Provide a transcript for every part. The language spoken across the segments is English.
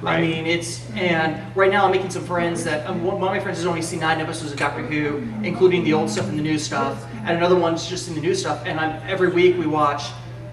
Right. I mean, and right now I'm making some friends that, one of my friends has only seen 9 episodes of Doctor Who, including the old stuff and the new stuff, and another one's just in the new stuff, and every week we watch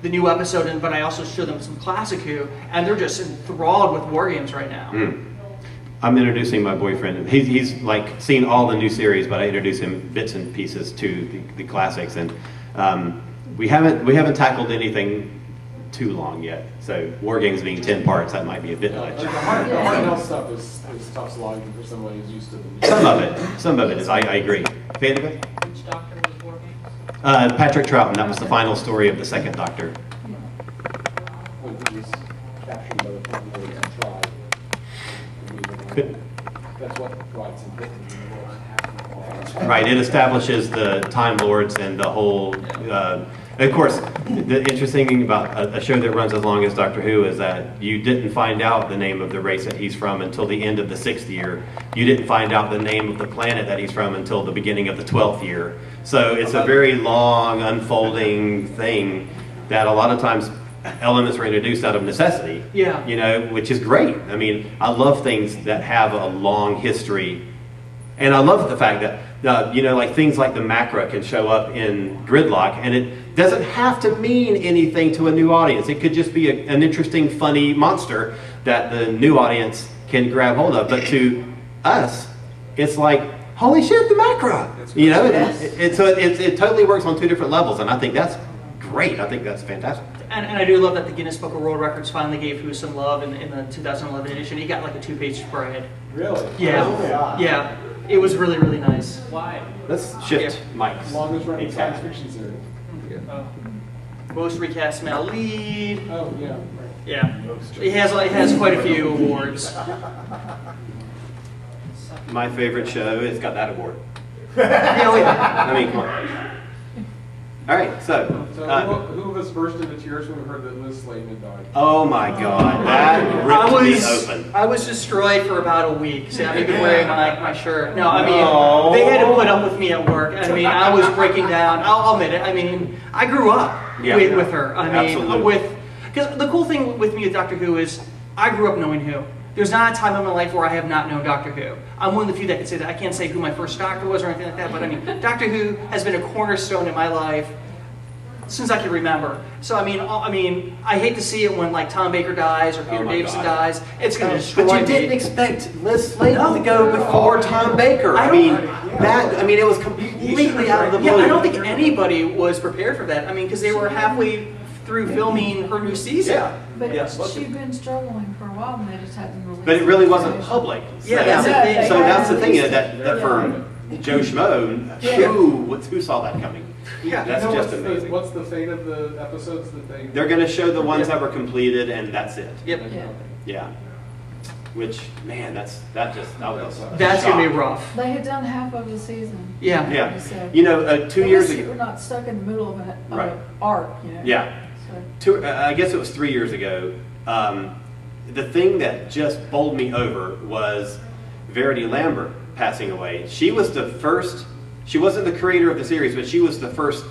the new episode, but I also show them some classic Who, and they're just enthralled with war games right now. I'm introducing my boyfriend. He's like seen all the new series, but I introduce him bits and pieces to the classics, and we haven't tackled anything too long yet. So war games being 10 parts, that might be a bit much. The hard stuff is tough slogging for somebody who's used to the Some of it is. I agree. Fan of it? Which Doctor was War Games? Patrick Troughton. That was the final story of the second Doctor. when he was captured by the Time Lords and tried. That's what provides some hit in the world. Right. It establishes the Time Lords and the whole. Of course, the interesting thing about a show that runs as long as Doctor Who is that you didn't find out the name of the race that he's from until the end of the 6th year. You didn't find out the name of the planet that he's from until the beginning of the 12th year. So it's a very long, unfolding thing that a lot of times elements are introduced out of necessity. Yeah. You know, which is great. I mean, I love things that have a long history. And I love the fact that, you know, like things like the macra can show up in Gridlock, and it doesn't have to mean anything to a new audience. It could just be an interesting, funny monster that the new audience can grab hold of. But to us, it's like, holy shit, the macra! You know, it totally works on 2 different levels, and I think that's great. I think that's fantastic. And I do love that the Guinness Book of World Records finally gave Who some love in the 2011 edition. He got like a 2-page spread. Really? Yeah. Oh, Yeah. It was really, really nice. Why? Let's shift mics. Longest running science fiction series. Most recast male lead. Oh, yeah. Right. Yeah. He has quite a few awards. My favorite show has got that award. Yeah. I mean, come on. All right, so. So who of us burst into tears when we heard that Liz Sladen had died? Oh my God, that ripped me open. I was destroyed for about a week. See, I'm even wearing my shirt. No, I mean, they had to put up with me at work. I mean, I was breaking down. I'll admit it. I mean, I grew up with her. I mean, because the cool thing with me with Doctor Who is I grew up knowing Who. There's not a time in my life where I have not known Doctor Who. I'm one of the few that can say that. I can't say who my first Doctor was or anything like that, but I mean, Doctor Who has been a cornerstone in my life since I can remember. So I mean, I hate to see it when like Tom Baker dies or Peter Davison dies. It's going to destroy me. But you didn't expect Liz Sladen to go before Tom Baker. I mean, it was completely out of the blue. Yeah, I don't think anybody was prepared for that. I mean, because they were halfway through filming her new season. Yeah. But she'd been struggling for a while and they just hadn't released. But it really wasn't public. Yeah, that's the thing. So that's the thing that for Joe Schmo, who saw that coming? Yeah, that's just amazing. What's the fate of the episodes that they? They're going to show the ones that were completed, and that's it. Yep. Yeah. Which, man, that was That's going to be rough. They had done half of the season. Yeah. Yeah. You know, 2 years ago. We're not stuck in the middle of an Right. arc, you know. Yeah. I guess it was 3 years ago. The thing that just bowled me over was Verity Lambert passing away. She was the first. She wasn't the creator of the series, but she was the first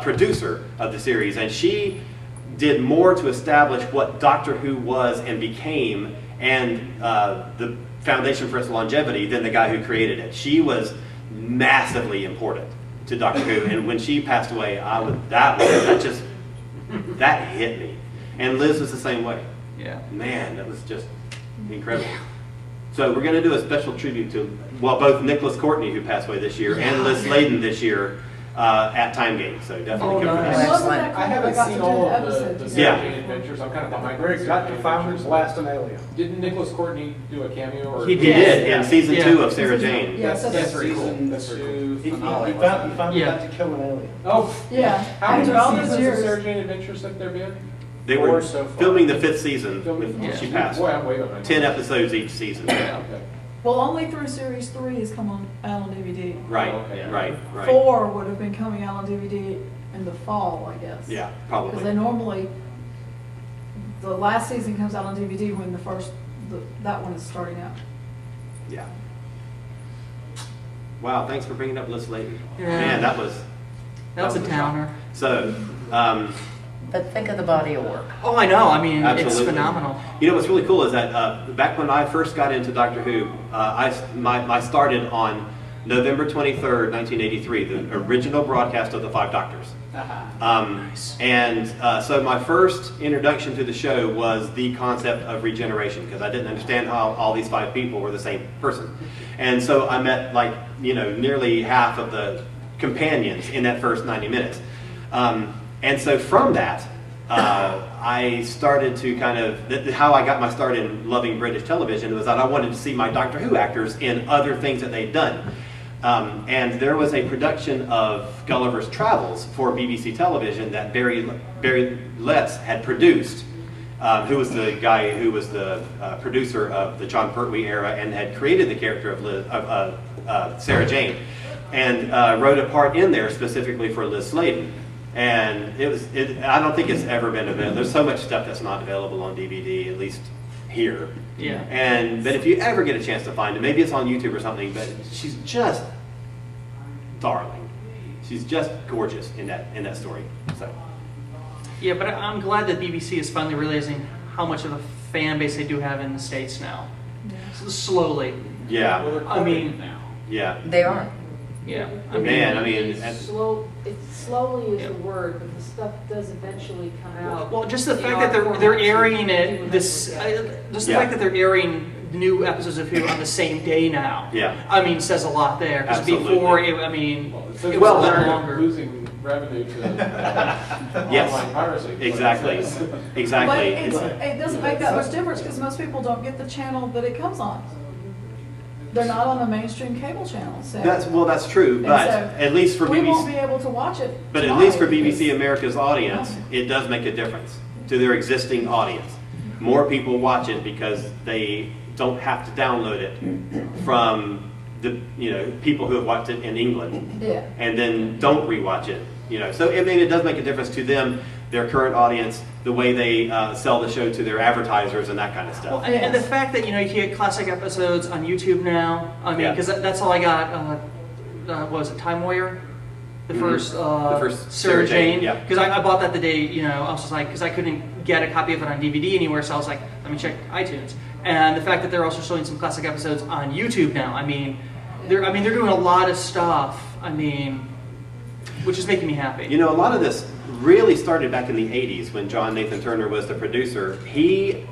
producer of the series, and she did more to establish what Doctor Who was and became, and the foundation for its longevity than the guy who created it. She was massively important to Doctor Who, and when she passed away, that hit me. And Liz was the same way. Yeah. Man, that was just incredible. So we're going to do a special tribute to, both Nicholas Courtney, who passed away this year, and Liz Sladen this year at Timegate. So definitely come for that. I haven't seen all of the Sarah Jane Adventures. I'm kind of behind. Where exactly Founders Last and Alien? Didn't Nicholas Courtney do a cameo? Or He did in season 2 of Sarah Jane. Yes, That's very cool. Season That's very cool. He finally got to kill an alien. Oh, Yeah. how many After all those seasons of years. Sarah Jane Adventures have there been? They were So far. filming the 5th season when she passed. Boy, I'm way behind. 10 episodes each season. Okay. Well, only through series 3 has come out on DVD. Right, Okay. right. 4 would have been coming out on DVD in the fall, I guess. Yeah, Because probably. they normally, the last season comes out on DVD when that one is starting out. Yeah. Wow, thanks for bringing up Liz Sladen. Yeah. Man, that was That's a shock. downer. So, But think of the body of work. Oh, I know. I mean, it's Absolutely. phenomenal. You know what's really cool is that back when I first got into Doctor Who, I started on November 23rd, 1983, the original broadcast of the Five Doctors. So my first introduction to the show was the concept of regeneration, because I didn't understand how all these 5 people were the same person. And so I met nearly half of the companions in that first 90 minutes. And so from that, I started to how I got my start in loving British television was that I wanted to see my Doctor Who actors in other things that they'd done. And there was a production of Gulliver's Travels for BBC television that Barry Letts had produced, who was the guy who was the producer of the Jon Pertwee era and had created the character of Sarah Jane, and wrote a part in there specifically for Liz Sladen. And I don't think it's ever been available. There's so much stuff that's not available on DVD, at least here. Yeah. But if you ever get a chance to find it, maybe it's on YouTube or something, but she's just darling. She's just gorgeous in that story. So. Yeah, but I'm glad that BBC is finally realizing how much of a fan base they do have in the States now. Slowly. Yeah. Well, they're I mean, quoting now. Yeah. They are. Yeah. It's slowly is the word, but the stuff does eventually come out. Well, just the in fact our that they're format, airing so it people this, have to look at it. just the Yeah. fact that they're airing new episodes of Who on the same day now. Yeah. I mean, says a lot there. Because Absolutely. before, it It Well, was they're longer. Losing revenue to Yes. online piracy. Exactly. But Exactly. it doesn't make that much difference because most people don't get the channel that it comes on. They're not on the mainstream cable channel, so. That's true, And but so at least for we won't be BBC, able to watch it. but at least for tomorrow BBC because- America's audience, it does make a difference to their existing audience. More people watch it because they don't have to download it from the people who have watched it in England, Yeah. and then don't rewatch it. So I mean, it does make a difference to them, their current audience, the way they sell the show to their advertisers and that kind of stuff. Well, and the fact that you can get classic episodes on YouTube now. I mean, Yeah. because that's all I got. What was it, Time Warrior? The first Sarah Jane. yeah. Because I bought that the day I was just like, because I couldn't get a copy of it on DVD anywhere, so I was like, let me check iTunes. And the fact that they're also showing some classic episodes on YouTube now. I mean, they're doing a lot of stuff. I mean, which is making me happy. A lot of this really started back in the 80s when John Nathan Turner was the producer. He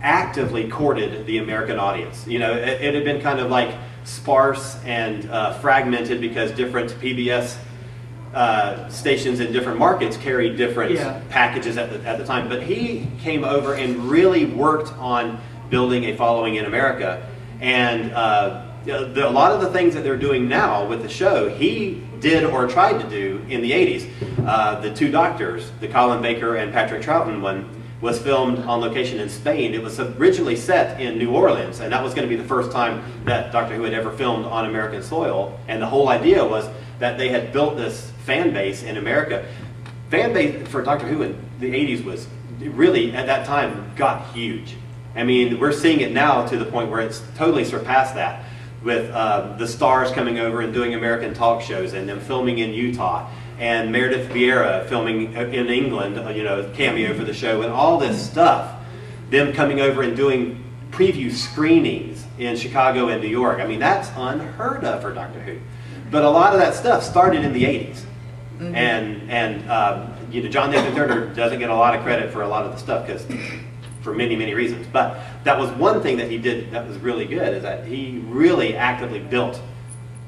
actively courted the American audience. It had been kind of like sparse and fragmented because different PBS stations in different markets carried different packages at the time. But he came over and really worked on building a following in America. And a lot of the things that they're doing now with the show, he did or tried to do in the 80s. The Two Doctors, the Colin Baker and Patrick Troughton one, was filmed on location in Spain. It was originally set in New Orleans, and that was going to be the first time that Doctor Who had ever filmed on American soil. And the whole idea was that they had built this fan base in America. Fan base for Doctor Who in the 80s was really, at that time, got huge. I mean, we're seeing it now to the point where it's totally surpassed that, with the stars coming over and doing American talk shows and them filming in Utah, and Meredith Vieira filming in England, cameo for the show, and all this stuff. Them coming over and doing preview screenings in Chicago and New York. I mean, that's unheard of for Doctor Who. But a lot of that stuff started in the 80s. Mm-hmm. And John Nathan Turner doesn't get a lot of credit for a lot of the stuff because for many, many reasons. But that was one thing that he did that was really good, is that he really actively built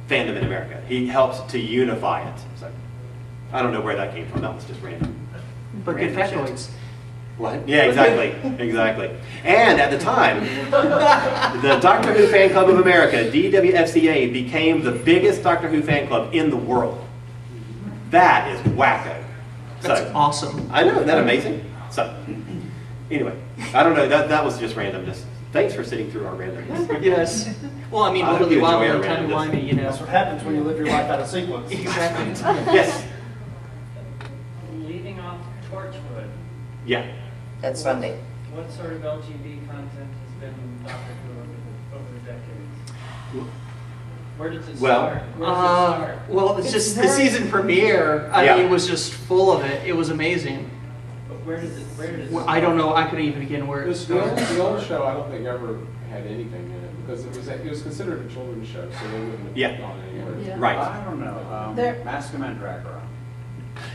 fandom in America. He helped to unify it. So I don't know where that came from. That was just random. But good Random factoids. What? Yeah, exactly. Exactly. And at the time, the Doctor Who Fan Club of America, DWFCA, became the biggest Doctor Who fan club in the world. That is wacko. That's awesome. I know, isn't that amazing? So, anyway, I don't know, that was just randomness. Thanks for sitting through our randomness. Yes. Well, I mean, I hope Willy you enjoy Wildly, our timey-wimey, That's what happens when you live your life out of sequence. Exactly. Yes. Leading off Torchwood, Yeah. That's Sunday. what sort of LGB content has been in Doctor Who over the decades? Where does it Well, start? Where does it start? Well, it's It's just the very- season premiere. I Yeah. mean, was just full of it. It was amazing. Where did it? Well, I don't know, I couldn't even begin where it started. The old show, I don't think ever had anything in it, because it was considered a children's show, so they wouldn't have Yeah. gone anywhere. Yeah. Right. I don't know, There- Mask and Mandragora.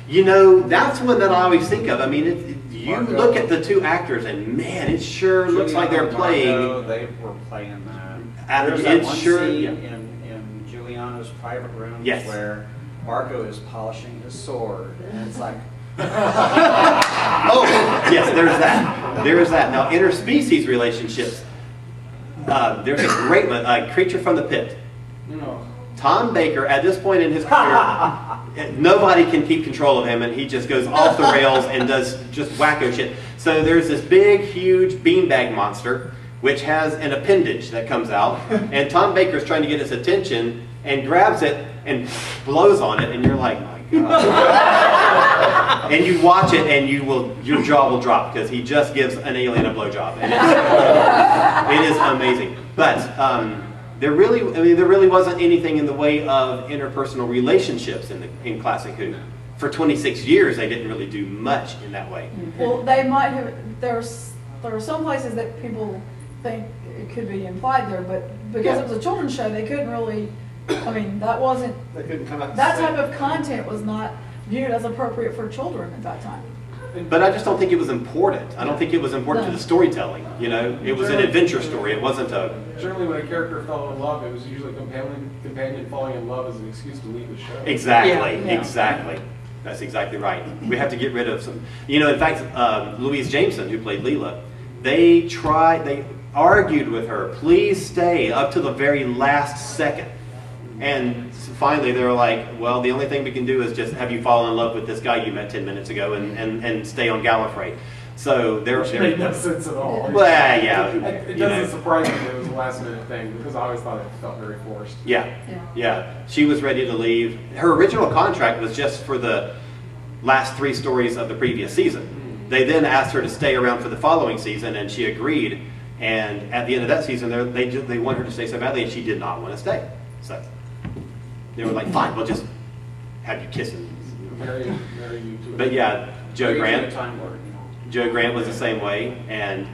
You know, that's one that I always think of. I mean, you Marco. look at the two actors, and man, it sure looks like they're Juliana and Marco, playing. They were playing that. And There's that it's one sure- scene yeah. in Juliana's private room Yes. where Marco is polishing his sword, and it's like, Oh, yes, there's that. There's that. Now, interspecies relationships. There's a great one, Creature from the Pit. No. Tom Baker, at this point in his career, nobody can keep control of him, and he just goes off the rails and does just wacko shit. So there's this big, huge beanbag monster, which has an appendage that comes out, and Tom Baker's trying to get his attention and grabs it and blows on it, and you're like, my God. And you watch it, and your jaw will drop because he just gives an alien a blowjob, and it is amazing. But there really wasn't anything in the way of interpersonal relationships in classic Who. For 26 years, they didn't really do much in that way. Well, they might have, there are some places that people think it could be implied there, but because it was a children's show, they couldn't really, I mean, that wasn't, They couldn't come out. that type of content was not viewed as appropriate for children at that time. But I just don't think it was important. I don't think it was important to the storytelling. You know, it was an adventure story. It wasn't a. Generally, when a character fell in love, it was usually companion falling in love as an excuse to leave the show. Exactly, Yeah. exactly. That's exactly right. We have to get rid of some. You know, in fact, Louise Jameson, who played Leela, they argued with her, please stay up to the very last second. And finally they were like, well, the only thing we can do is just have you fall in love with this guy you met 10 minutes ago and stay on Gallifrey. So Which made no sense at all. Well, yeah. It doesn't surprise me that it was a last minute thing, because I always thought it felt very forced. Yeah. She was ready to leave. Her original contract was just for the last 3 stories of the previous season. They then asked her to stay around for the following season, and she agreed. And at the end of that season, they want her to stay so badly, and she did not want to stay. So they were like, fine, we'll just have you kissing. Marry you to But yeah, Joe Grant. Time Lord, you know. Joe Grant was the same way, and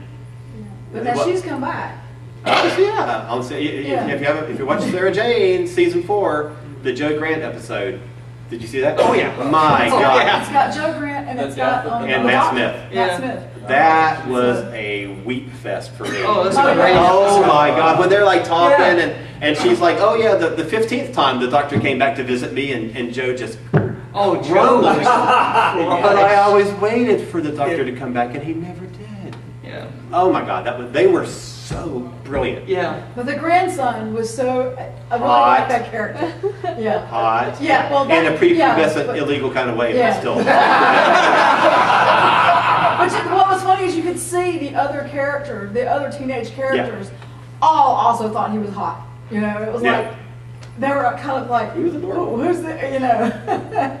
But now she's come back. oh yeah, I'll say if you watch Sarah Jane season 4, the Joe Grant episode, did you see that? Oh yeah, my God, It's got Joe Grant and it's got and Matt Smith. Matt Smith. That was a weep fest for me. Oh, that's a great Oh episode. my God, when they're like talking Yeah. and she's like, oh yeah, the 15th time the doctor came back to visit me and Joe just Oh, Joe. groaned. But I always waited for the doctor to come back and he never did. Yeah. Oh my God, they were so brilliant. Yeah. But the grandson was so, I really Hot. like that character. Yeah. Hot. Yeah, well, In that- a prepubescent, but- illegal kind of way, Yeah. but still. What was funny is you could see the other teenage characters, all also thought he was hot. You know, it was Yeah. like, they were kind of like, He was adorable. "Oh, who's the, you know.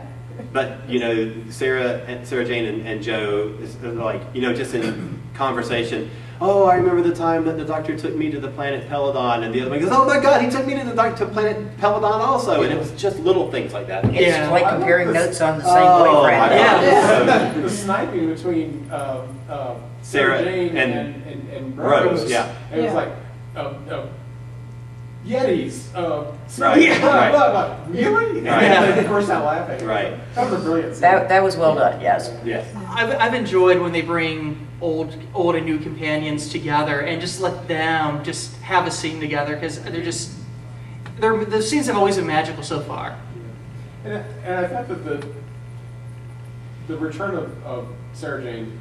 But you know, Sarah Jane and Joe is like, you know, just in conversation. Oh, I remember the time that the doctor took me to the planet Peladon, and the other one goes, "Oh my God, he took me to the planet Peladon also," and it was just little things like that. It's Yeah. like comparing notes on the same Oh, boyfriend. my God. The sniping between Sarah Sarah Jane and and Rose, yeah. It was Yeah. like, Yetis, Right, blah, right. blah, blah. Really? Right. And they burst out laughing. Right. That was a brilliant scene. That was well done, yes. Yes. I've enjoyed when they bring old and new companions together and just let them just have a scene together, because the scenes have always been magical so far. And I thought that the return of Sarah Jane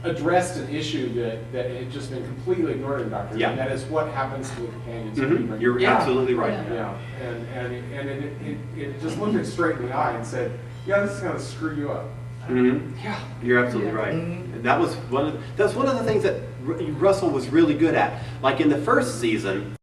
addressed an issue that had just been completely ignored in Doctor Who, Yeah. and that is what happens to the companions. when you bring You're them Yeah. absolutely right. Yeah. Yeah, and it just looked it straight in the eye and said, yeah, this is going to screw you up. Yeah. You're absolutely right. And that's one of the things that Russell was really good at. Like in the first season,